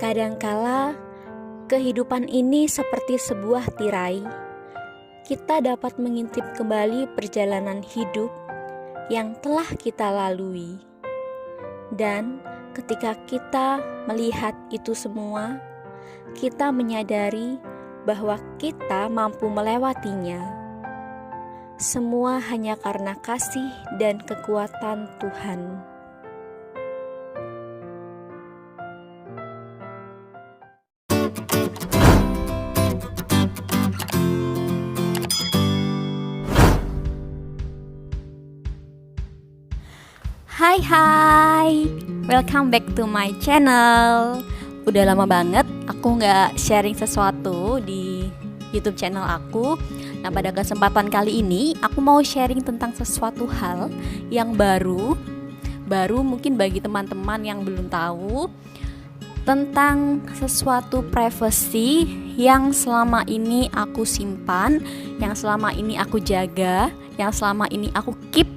Kadangkala kehidupan ini seperti sebuah tirai. Kita dapat mengintip kembali perjalanan hidup yang telah kita lalui. Dan ketika kita melihat itu semua, kita menyadari bahwa kita mampu melewatinya. Semua hanya karena kasih dan kekuatan Tuhan. Hai, welcome back to my channel. Udah lama banget aku gak sharing sesuatu di YouTube channel aku. Nah, pada kesempatan kali ini aku mau sharing tentang sesuatu hal yang baru mungkin bagi teman-teman yang belum tahu, tentang sesuatu privacy yang selama ini aku simpan, yang selama ini aku jaga, yang selama ini aku keep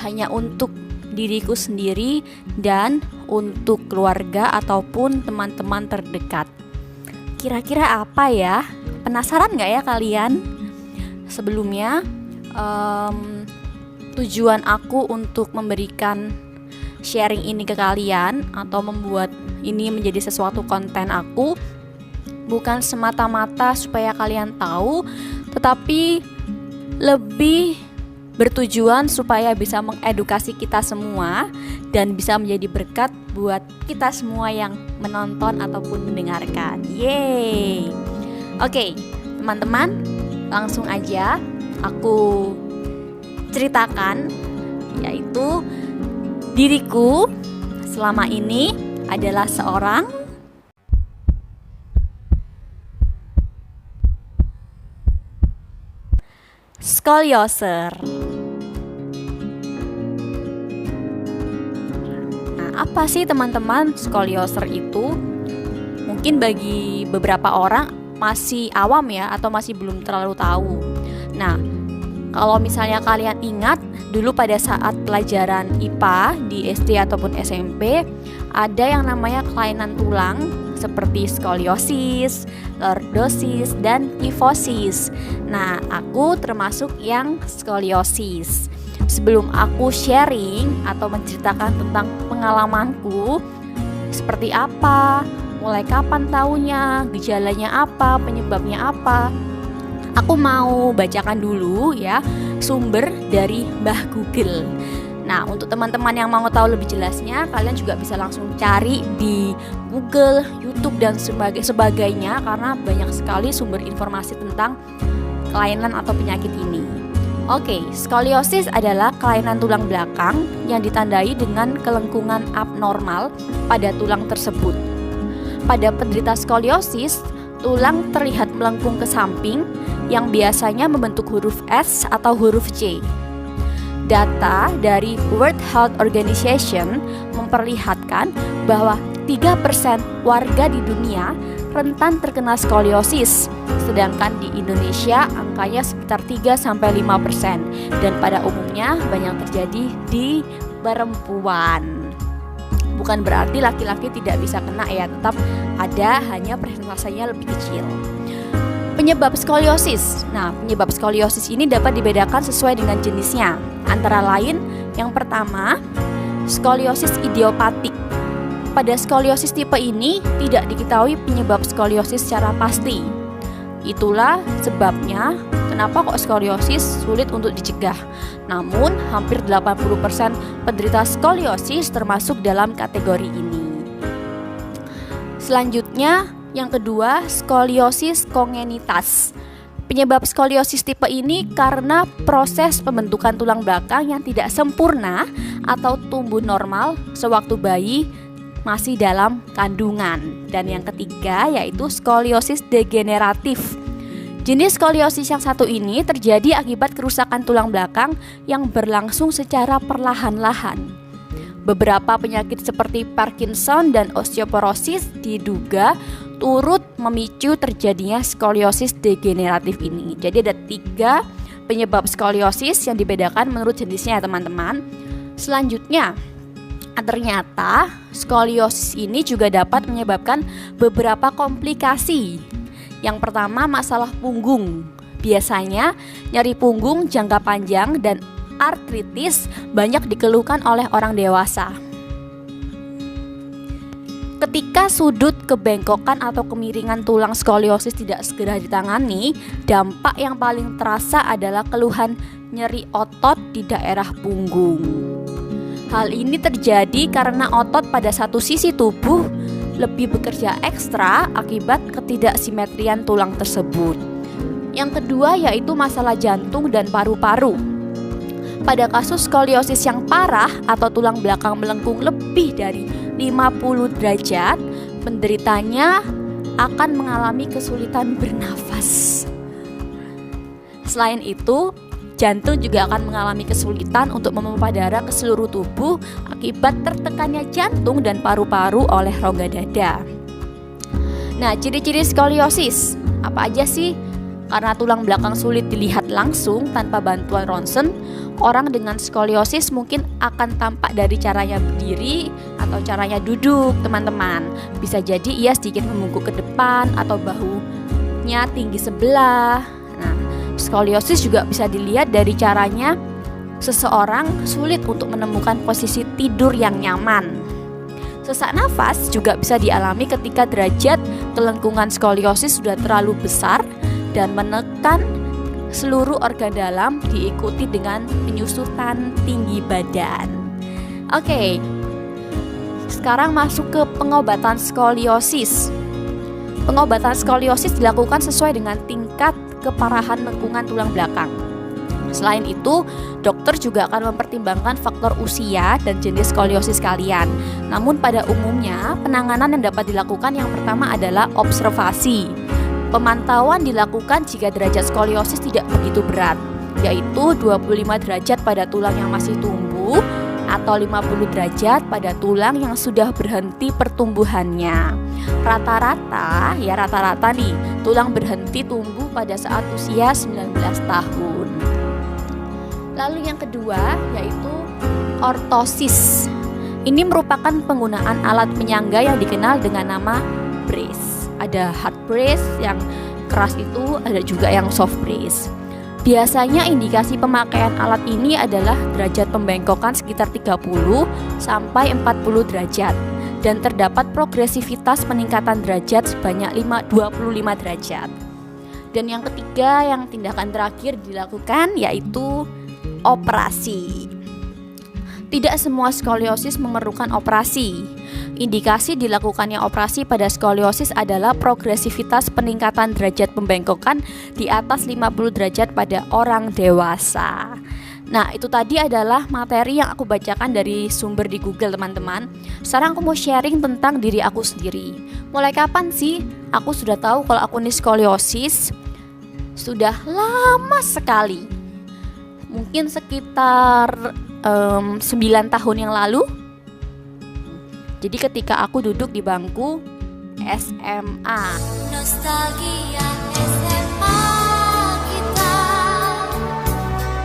hanya untuk diriku sendiri dan untuk keluarga ataupun teman-teman terdekat. Kira-kira apa ya? Penasaran gak ya kalian? Sebelumnya tujuan aku untuk memberikan sharing ini ke kalian atau membuat ini menjadi sesuatu konten aku bukan semata-mata supaya kalian tahu, tetapi lebih bertujuan supaya bisa mengedukasi kita semua dan bisa menjadi berkat buat kita semua yang menonton ataupun mendengarkan. Yeay. Oke, teman-teman, langsung aja aku ceritakan, yaitu diriku selama ini adalah seorang skolioser. Apa sih teman-teman skolioser itu? Mungkin bagi beberapa orang masih awam ya, atau masih belum terlalu tahu. Nah, kalau misalnya kalian ingat dulu pada saat pelajaran IPA di SD ataupun SMP, ada yang namanya kelainan tulang seperti skoliosis, lordosis, dan kifosis. Nah, aku termasuk yang skoliosis. Sebelum aku sharing atau menceritakan tentang pengalamanku, seperti apa, mulai kapan taunya, gejalanya apa, penyebabnya apa, aku mau bacakan dulu ya sumber dari Mbah Google. Nah, untuk teman-teman yang mau tahu lebih jelasnya, kalian juga bisa langsung cari di Google, YouTube, dan sebagainya, karena banyak sekali sumber informasi tentang kelainan atau penyakit ini. Oke, skoliosis adalah kelainan tulang belakang yang ditandai dengan kelengkungan abnormal pada tulang tersebut. Pada penderita skoliosis, tulang terlihat melengkung ke samping yang biasanya membentuk huruf S atau huruf C. Data dari World Health Organization memperlihatkan bahwa 3% warga di dunia rentan terkena skoliosis, sedangkan di Indonesia angkanya sekitar 3-5%, dan pada umumnya banyak terjadi di perempuan. Bukan berarti laki-laki tidak bisa kena ya, tetap ada, hanya persentasenya lebih kecil. Penyebab skoliosis. Nah, penyebab skoliosis ini dapat dibedakan sesuai dengan jenisnya. Antara lain, yang pertama, skoliosis idiopatik. Pada skoliosis tipe ini tidak diketahui penyebab skoliosis secara pasti. Itulah sebabnya kenapa kok skoliosis sulit untuk dicegah. Namun, hampir 80% penderita skoliosis termasuk dalam kategori ini. Selanjutnya, yang kedua, skoliosis kongenitas. Penyebab skoliosis tipe ini karena proses pembentukan tulang belakang yang tidak sempurna atau tumbuh normal sewaktu bayi masih dalam kandungan. Dan yang ketiga yaitu skoliosis degeneratif. Jenis skoliosis yang satu ini terjadi akibat kerusakan tulang belakang yang berlangsung secara perlahan-lahan. Beberapa penyakit seperti Parkinson dan osteoporosis diduga turut memicu terjadinya skoliosis degeneratif ini. Jadi ada 3 penyebab skoliosis yang dibedakan menurut jenisnya ya teman-teman. Selanjutnya, Ternyata skoliosis ini juga dapat menyebabkan beberapa komplikasi. Yang pertama, masalah punggung. Biasanya nyeri punggung jangka panjang dan artritis banyak dikeluhkan oleh orang dewasa. Ketika sudut kebengkokan atau kemiringan tulang skoliosis tidak segera ditangani, dampak yang paling terasa adalah keluhan nyeri otot di daerah punggung. Hal ini terjadi karena otot pada satu sisi tubuh lebih bekerja ekstra akibat ketidaksimetrian tulang tersebut. Yang kedua yaitu masalah jantung dan paru-paru. Pada kasus skoliosis yang parah atau tulang belakang melengkung lebih dari 50 derajat, penderitanya akan mengalami kesulitan bernafas. Selain itu, jantung juga akan mengalami kesulitan untuk memompa darah ke seluruh tubuh akibat tertekannya jantung dan paru-paru oleh rongga dada. Nah, ciri-ciri skoliosis apa aja sih? Karena tulang belakang sulit dilihat langsung tanpa bantuan ronsen, orang dengan skoliosis mungkin akan tampak dari caranya berdiri atau caranya duduk, teman-teman. Bisa jadi ia sedikit membungkuk ke depan atau bahunya tinggi sebelah. Nah, skoliosis juga bisa dilihat dari caranya seseorang sulit untuk menemukan posisi tidur yang nyaman. Sesak nafas juga bisa dialami ketika derajat kelengkungan skoliosis sudah terlalu besar dan menekan seluruh organ dalam diikuti dengan penyusutan tinggi badan. Oke, sekarang masuk ke pengobatan skoliosis. Pengobatan skoliosis dilakukan sesuai dengan tingkat keparahan lengkungan tulang belakang. Selain itu, dokter juga akan mempertimbangkan faktor usia dan jenis skoliosis kalian. Namun pada umumnya, penanganan yang dapat dilakukan yang pertama adalah observasi. Pemantauan dilakukan jika derajat skoliosis tidak begitu berat, yaitu 25 derajat pada tulang yang masih tumbuh atau 50 derajat pada tulang yang sudah berhenti pertumbuhannya. Rata-rata nih, tulang berhenti tumbuh pada saat usia 19 tahun. Lalu yang kedua yaitu ortosis. Ini merupakan penggunaan alat penyangga yang dikenal dengan nama brace. Ada hard brace yang keras itu, ada juga yang soft brace. Biasanya indikasi pemakaian alat ini adalah derajat pembengkokan sekitar 30 sampai 40 derajat dan terdapat progresivitas peningkatan derajat sebanyak 25 derajat. Dan yang ketiga, yang tindakan terakhir dilakukan yaitu operasi. Tidak semua skoliosis memerlukan operasi. Indikasi dilakukannya operasi pada skoliosis adalah progresivitas peningkatan derajat pembengkokan di atas 50 derajat pada orang dewasa. Nah, itu tadi adalah materi yang aku bacakan dari sumber di Google, teman-teman. Sekarang aku mau sharing tentang diri aku sendiri. Mulai kapan sih aku sudah tahu kalau aku ini skoliosis? Sudah lama sekali. Mungkin sekitar 9 tahun yang lalu. Jadi ketika aku duduk di bangku SMA. Nostalgia SMA kita,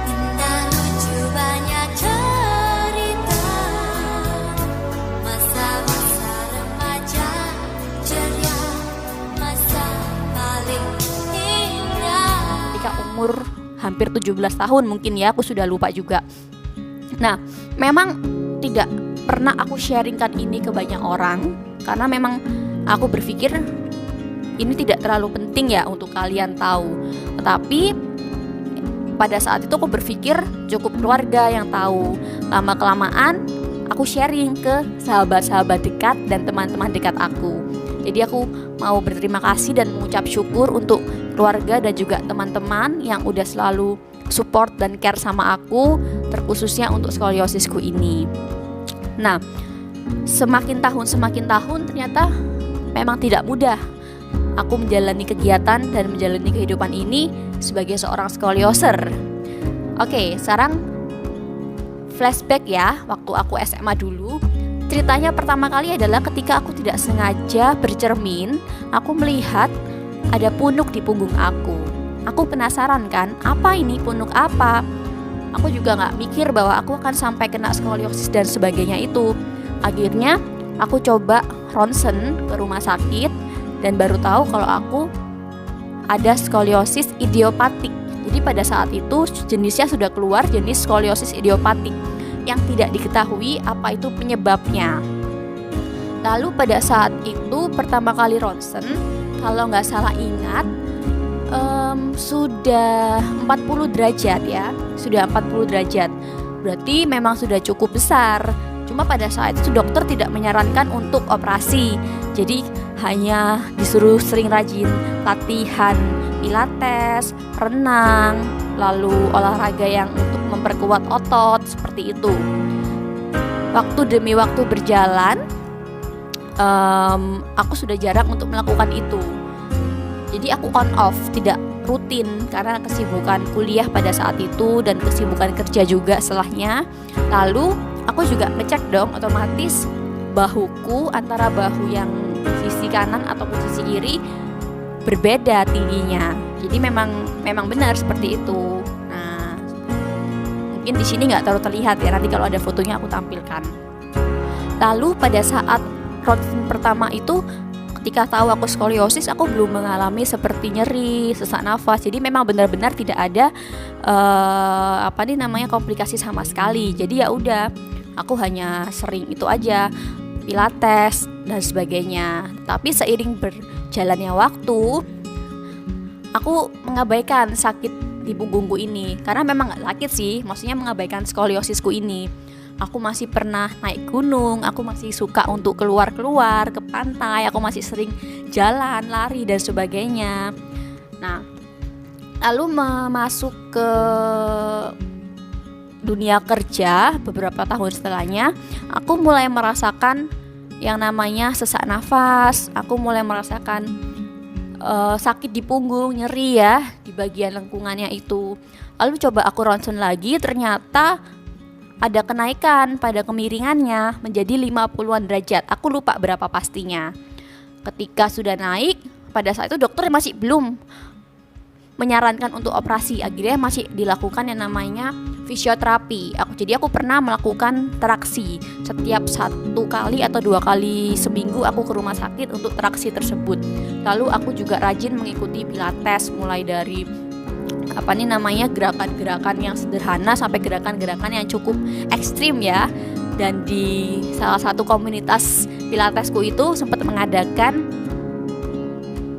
indah lucu banyak cerita, masa-masa remaja ceria, masa paling indah. Ketika umur hampir 17 tahun mungkin ya, aku sudah lupa juga. Nah, memang tidak pernah aku sharingkan ini ke banyak orang karena memang aku berpikir ini tidak terlalu penting ya untuk kalian tahu. Tetapi pada saat itu aku berpikir cukup keluarga yang tahu. Lama-kelamaan aku sharing ke sahabat-sahabat dekat dan teman-teman dekat aku. Jadi aku mau berterima kasih dan mengucap syukur untuk keluarga dan juga teman-teman yang udah selalu support dan care sama aku, terkhususnya untuk skoliosisku ini. Nah, semakin tahun ternyata memang tidak mudah aku menjalani kegiatan dan menjalani kehidupan ini sebagai seorang skolioser. Oke, sekarang flashback ya, waktu aku SMA dulu. Ceritanya pertama kali adalah ketika aku tidak sengaja bercermin, aku melihat ada punuk di punggung aku. Aku penasaran kan, apa ini, punuk apa? Aku juga gak mikir bahwa aku akan sampai kena skoliosis dan sebagainya itu. Akhirnya aku coba ronsen ke rumah sakit dan baru tahu kalau aku ada skoliosis idiopatik. Jadi pada saat itu jenisnya sudah keluar, jenis skoliosis idiopatik yang tidak diketahui apa itu penyebabnya. Lalu pada saat itu pertama kali ronsen, kalau nggak salah ingat sudah 40 derajat ya, sudah 40 derajat. Berarti memang sudah cukup besar. Cuma pada saat itu dokter tidak menyarankan untuk operasi. Jadi hanya disuruh sering rajin latihan pilates, renang, lalu olahraga yang untuk memperkuat otot seperti itu. Waktu demi waktu berjalan, aku sudah jarang untuk melakukan itu. Jadi aku on off, tidak rutin karena kesibukan kuliah pada saat itu dan kesibukan kerja juga setelahnya. Lalu aku juga ngecek dong otomatis bahuku, antara bahu yang sisi kanan ataupun sisi kiri berbeda tingginya. Jadi memang benar seperti itu. Nah, mungkin di sini nggak terlalu terlihat ya, nanti kalau ada fotonya aku tampilkan. Lalu pada saat ronsen pertama itu, ketika tahu aku skoliosis, aku belum mengalami seperti nyeri, sesak nafas. Jadi memang benar-benar tidak ada komplikasi sama sekali. Jadi ya udah, aku hanya sering itu aja, pilates dan sebagainya. Tapi seiring berjalannya waktu, aku mengabaikan sakit di punggungku ini. Karena memang gak sakit sih, maksudnya mengabaikan skoliosisku ini. Aku masih pernah naik gunung, aku masih suka untuk keluar-keluar ke pantai, aku masih sering jalan, lari dan sebagainya. Nah, lalu masuk ke dunia kerja beberapa tahun setelahnya, aku mulai merasakan yang namanya sesak nafas. Aku mulai merasakan sakit di punggung, nyeri ya di bagian lengkungannya itu. Lalu coba aku ronsen lagi, ternyata ada kenaikan pada kemiringannya menjadi 50-an derajat. Aku lupa berapa pastinya. Ketika sudah naik, pada saat itu dokter masih belum menyarankan untuk operasi. Akhirnya masih dilakukan yang namanya fisioterapi. Jadi aku pernah melakukan traksi. Setiap 1 kali atau 2 kali seminggu aku ke rumah sakit untuk traksi tersebut. Lalu aku juga rajin mengikuti pilates, mulai dari gerakan-gerakan yang sederhana sampai gerakan-gerakan yang cukup ekstrim ya. Dan di salah satu komunitas pilatesku itu sempat mengadakan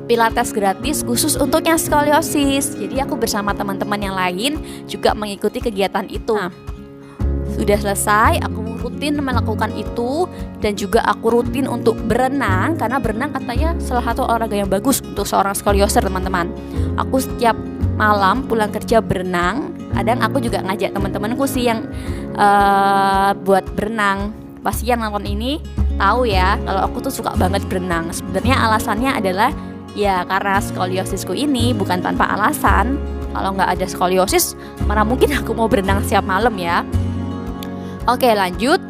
pilates gratis khusus untuk yang skoliosis. Jadi aku bersama teman-teman yang lain juga mengikuti kegiatan itu. Nah, sudah selesai, aku rutin melakukan itu. Dan juga aku rutin untuk berenang, karena berenang katanya salah satu olahraga yang bagus untuk seorang skolioser, teman-teman. Aku setiap malam pulang kerja berenang. Kadang aku juga ngajak teman-temanku sih yang buat berenang. Pasti yang nonton ini tahu ya kalau aku tuh suka banget berenang. Sebenarnya alasannya adalah ya karena skoliosisku ini bukan tanpa alasan. Kalau nggak ada skoliosis, mana mungkin aku mau berenang setiap malam ya. Oke, lanjut.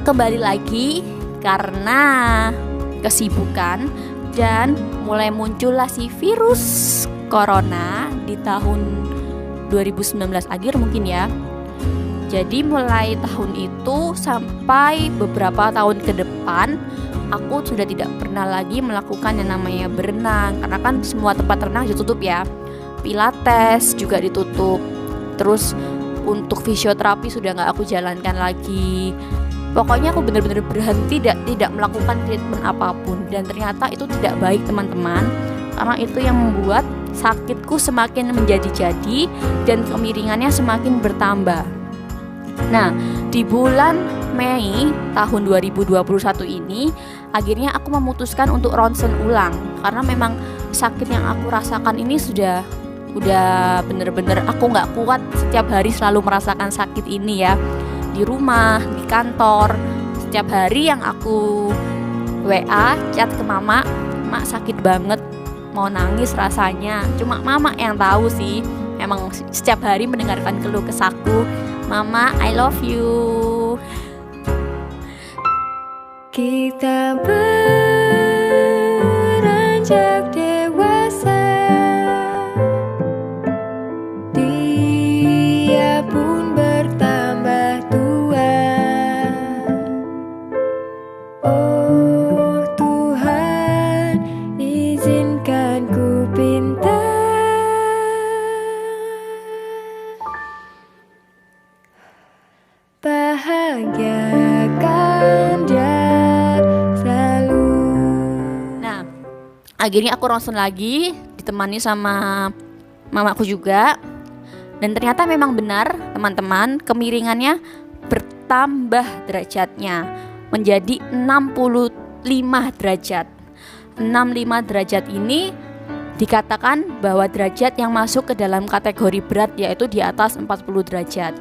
Kembali lagi karena kesibukan dan mulai muncullah si virus corona di tahun 2019 akhir mungkin ya. Jadi mulai tahun itu sampai beberapa tahun ke depan, aku sudah tidak pernah lagi melakukan yang namanya berenang. Karena kan semua tempat renang ditutup ya. Pilates juga ditutup. Terus untuk fisioterapi sudah gak aku jalankan lagi. Pokoknya aku benar-benar berhenti tidak melakukan treatment apapun. Dan ternyata itu tidak baik, teman-teman. Karena itu yang membuat sakitku semakin menjadi-jadi dan kemiringannya semakin bertambah. Nah, di bulan Mei tahun 2021 ini, akhirnya aku memutuskan untuk ronsen ulang. Karena memang sakit yang aku rasakan ini sudah bener-bener aku gak kuat setiap hari selalu merasakan sakit ini ya. Di rumah, di kantor, setiap hari yang aku WA, chat ke mama, mak sakit banget, mau nangis rasanya. Cuma mama yang tahu sih. Emang setiap hari mendengarkan keluh kesahku. Mama, I love you. Kita beranjak dewasa, dia pun bertambah tua. Akhirnya aku ronsen lagi, ditemani sama mamaku juga. Dan ternyata memang benar teman-teman, kemiringannya bertambah derajatnya menjadi 65 derajat. 65 derajat ini dikatakan bahwa derajat yang masuk ke dalam kategori berat, yaitu di atas 40 derajat.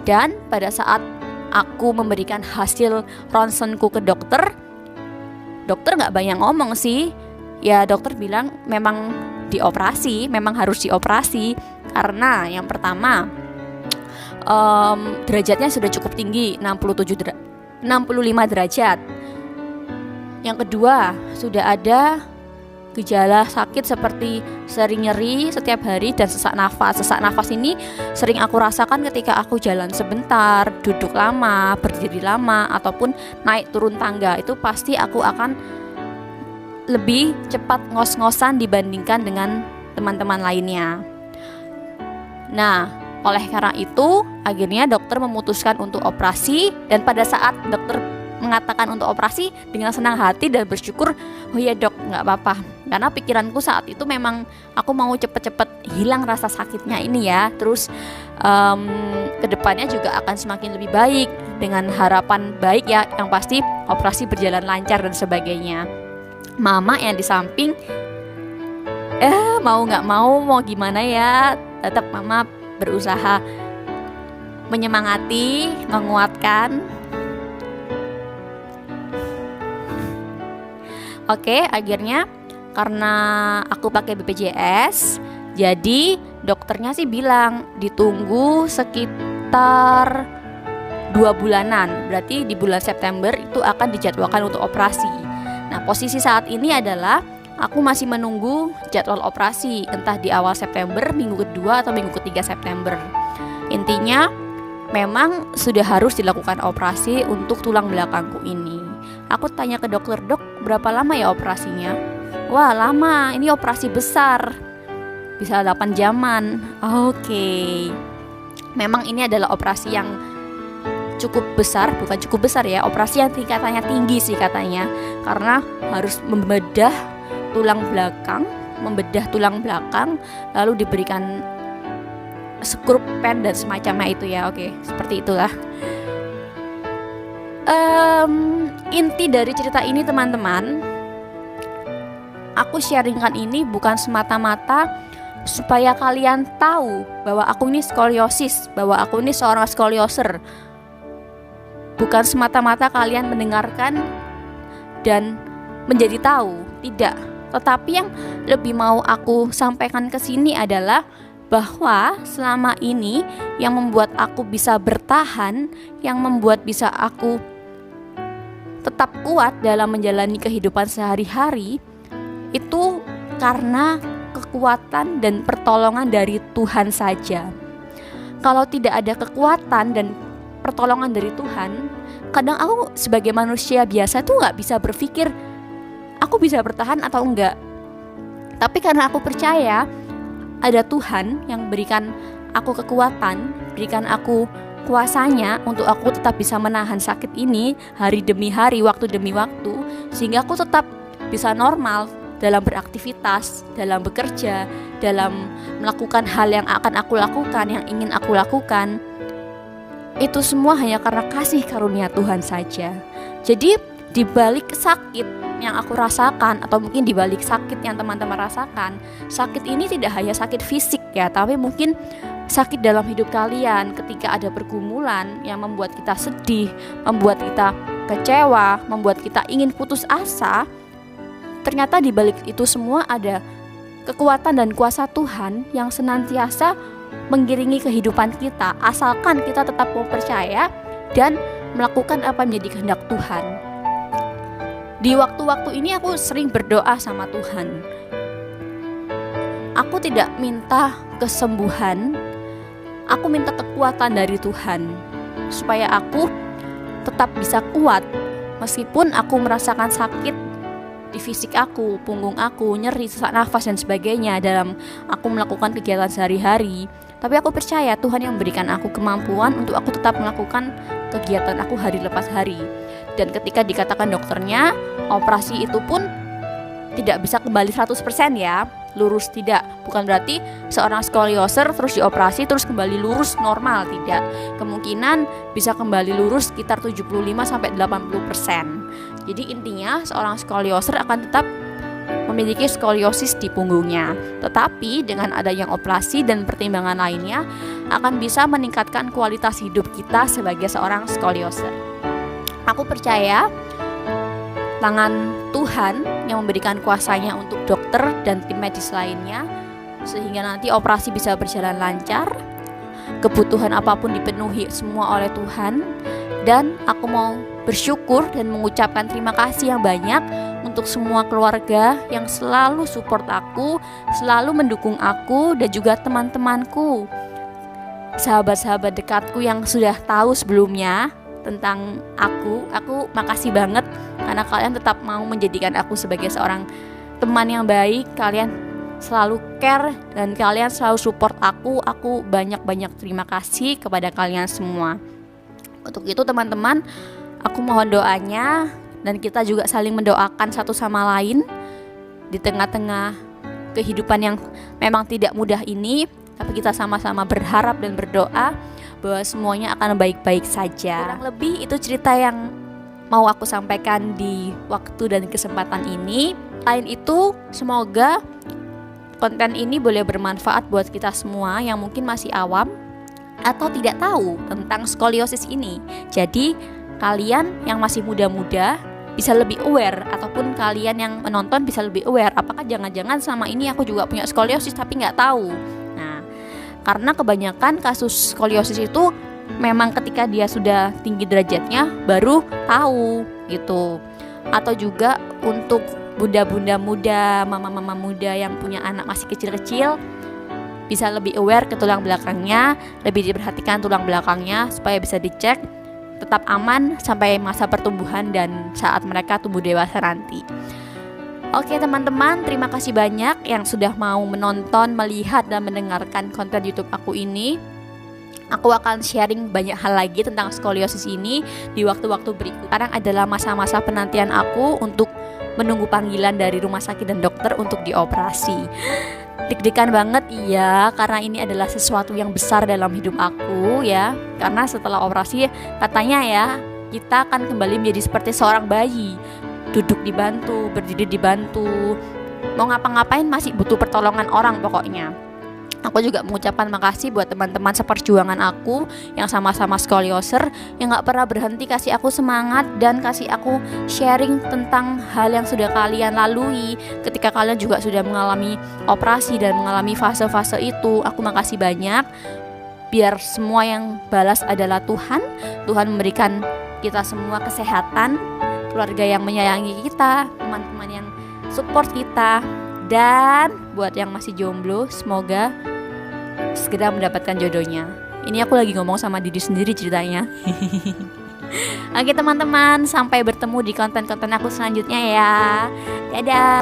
Dan pada saat aku memberikan hasil ronsenku ke dokter nggak banyak ngomong sih. Ya dokter bilang memang dioperasi, memang harus dioperasi. Karena yang pertama derajatnya sudah cukup tinggi, 65 derajat. Yang kedua, sudah ada gejala sakit seperti sering nyeri setiap hari dan sesak nafas. Sesak nafas ini sering aku rasakan ketika aku jalan sebentar, duduk lama, berdiri lama, ataupun naik turun tangga. Itu pasti aku akan lebih cepat ngos-ngosan dibandingkan dengan teman-teman lainnya. Nah, oleh karena itu akhirnya dokter memutuskan untuk operasi. Dan pada saat dokter mengatakan untuk operasi, dengan senang hati dan bersyukur, oh ya dok, nggak apa-apa. Karena pikiranku saat itu memang aku mau cepet-cepet hilang rasa sakitnya ini ya. Terus kedepannya juga akan semakin lebih baik, dengan harapan baik ya, yang pasti operasi berjalan lancar dan sebagainya. Mama yang di samping mau nggak mau gimana ya, tetap mama berusaha menyemangati, menguatkan. Oke, akhirnya karena aku pakai BPJS, jadi dokternya sih bilang ditunggu sekitar 2 bulanan. Berarti di bulan September itu akan dijadwalkan untuk operasi. Nah, posisi saat ini adalah aku masih menunggu jadwal operasi, entah di awal September, minggu kedua atau minggu ketiga September. Intinya memang sudah harus dilakukan operasi untuk tulang belakangku ini. Aku tanya ke dokter, dok, berapa lama ya operasinya? Wah, lama, ini operasi besar, bisa 8 jaman. Oke. Memang ini adalah operasi yang cukup besar, bukan cukup besar ya, operasi yang tingkatannya tinggi sih katanya. Karena harus membedah tulang belakang, lalu diberikan skrup pen dan semacamnya itu ya. Oke, seperti itulah. Inti dari cerita ini teman-teman, aku sharingkan ini bukan semata-mata supaya kalian tahu bahwa aku ini skoliosis, bahwa aku ini seorang skolioser. Bukan semata-mata kalian mendengarkan dan menjadi tahu, tidak. Tetapi yang lebih mau aku sampaikan ke sini adalah bahwa selama ini yang membuat aku bisa bertahan, yang membuat bisa aku tetap kuat dalam menjalani kehidupan sehari-hari, itu karena kekuatan dan pertolongan dari Tuhan saja. Kalau tidak ada kekuatan dan pertolongan dari Tuhan, kadang aku sebagai manusia biasa tuh gak bisa berpikir aku bisa bertahan atau enggak. Tapi karena aku percaya ada Tuhan yang berikan aku kekuatan, berikan aku kuasanya untuk aku tetap bisa menahan sakit ini hari demi hari, waktu demi waktu, sehingga aku tetap bisa normal dalam beraktivitas, dalam bekerja, dalam melakukan hal yang akan aku lakukan, yang ingin aku lakukan. Itu semua hanya karena kasih karunia Tuhan saja. Jadi di balik sakit yang aku rasakan, atau mungkin di balik sakit yang teman-teman rasakan, sakit ini tidak hanya sakit fisik ya, tapi mungkin sakit dalam hidup kalian ketika ada pergumulan yang membuat kita sedih, membuat kita kecewa, membuat kita ingin putus asa. Ternyata di balik itu semua ada kekuatan dan kuasa Tuhan yang senantiasa mengiringi kehidupan kita, asalkan kita tetap mau percaya dan melakukan apa yang menjadi kehendak Tuhan. Di waktu-waktu ini aku sering berdoa sama Tuhan. Aku tidak minta kesembuhan, aku minta kekuatan dari Tuhan supaya aku tetap bisa kuat meskipun aku merasakan sakit di fisik aku, punggung aku, nyeri, sesak nafas dan sebagainya dalam aku melakukan kegiatan sehari-hari. Tapi aku percaya Tuhan yang memberikan aku kemampuan untuk aku tetap melakukan kegiatan aku hari lepas hari. Dan ketika dikatakan dokternya, operasi itu pun tidak bisa kembali 100% ya, lurus tidak. Bukan berarti seorang skolioser terus dioperasi terus kembali lurus normal, tidak. Kemungkinan bisa kembali lurus sekitar 75-80%. Jadi intinya seorang skolioser akan tetap memiliki skoliosis di punggungnya. Tetapi dengan adanya operasi dan pertimbangan lainnya akan bisa meningkatkan kualitas hidup kita sebagai seorang skolioser. Aku percaya tangan Tuhan yang memberikan kuasanya untuk dokter dan tim medis lainnya, sehingga nanti operasi bisa berjalan lancar, kebutuhan apapun dipenuhi semua oleh Tuhan. Dan aku mau bersyukur dan mengucapkan terima kasih yang banyak untuk semua keluarga yang selalu support aku, selalu mendukung aku, dan juga teman-temanku, sahabat-sahabat dekatku yang sudah tahu sebelumnya tentang aku makasih banget karena kalian tetap mau menjadikan aku sebagai seorang teman yang baik. Kalian selalu care dan kalian selalu support aku banyak-banyak terima kasih kepada kalian semua. Untuk itu teman-teman, aku mohon doanya dan kita juga saling mendoakan satu sama lain di tengah-tengah kehidupan yang memang tidak mudah ini, tapi kita sama-sama berharap dan berdoa bahwa semuanya akan baik-baik saja. Kurang lebih itu cerita yang mau aku sampaikan di waktu dan kesempatan ini. Selain itu, semoga konten ini boleh bermanfaat buat kita semua yang mungkin masih awam atau tidak tahu tentang skoliosis ini. Jadi kalian yang masih muda-muda bisa lebih aware, ataupun kalian yang menonton bisa lebih aware, apakah jangan-jangan selama ini aku juga punya skoliosis tapi nggak tahu. Nah, karena kebanyakan kasus skoliosis itu memang ketika dia sudah tinggi derajatnya baru tahu gitu. Atau juga untuk bunda-bunda muda, mama-mama muda yang punya anak masih kecil-kecil, bisa lebih aware ke tulang belakangnya, lebih diperhatikan tulang belakangnya supaya bisa dicek tetap aman sampai masa pertumbuhan dan saat mereka tumbuh dewasa nanti. Oke teman-teman, terima kasih banyak yang sudah mau menonton, melihat, dan mendengarkan konten YouTube aku ini. Aku akan sharing banyak hal lagi tentang skoliosis ini di waktu-waktu berikut. Sekarang adalah masa-masa penantian aku untuk menunggu panggilan dari rumah sakit dan dokter untuk dioperasi. Deg-degan banget iya, karena ini adalah sesuatu yang besar dalam hidup aku ya. Karena setelah operasi katanya ya, kita akan kembali menjadi seperti seorang bayi. Duduk dibantu, berdiri dibantu, mau ngapa-ngapain masih butuh pertolongan orang pokoknya. Aku juga mengucapkan makasih buat teman-teman seperjuangan aku yang sama-sama skolioser, yang gak pernah berhenti kasih aku semangat dan kasih aku sharing tentang hal yang sudah kalian lalui ketika kalian juga sudah mengalami operasi dan mengalami fase-fase itu. Aku makasih banyak. Biar semua yang balas adalah Tuhan. Tuhan memberikan kita semua kesehatan, keluarga yang menyayangi kita, teman-teman yang support kita. Dan buat yang masih jomblo, semoga segera mendapatkan jodohnya. Ini aku lagi ngomong sama diri sendiri ceritanya. Oke teman-teman, sampai bertemu di konten-konten aku selanjutnya ya. Dadah.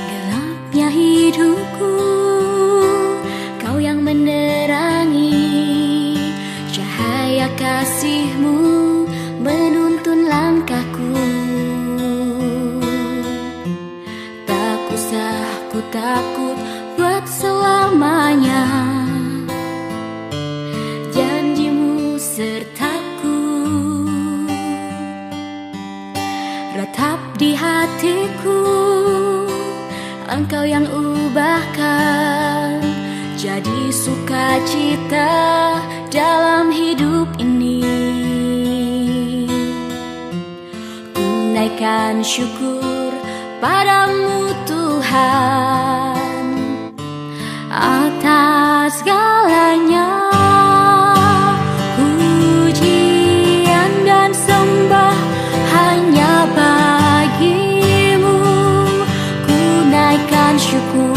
Gelapnya hidupku, Kau yang menerangi, cahaya kasih-Mu menuntun langkahku. Tak usah ku takut buat selamanya, janji-Mu sertaku, ratap di hatiku. Engkau yang ubahkan jadi sukacita dalam hidup ini. Ku naikkan syukur padamu Tuhan atas segalanya. Pujian dan sembah hanya bagi-Mu. Ku naikkan syukur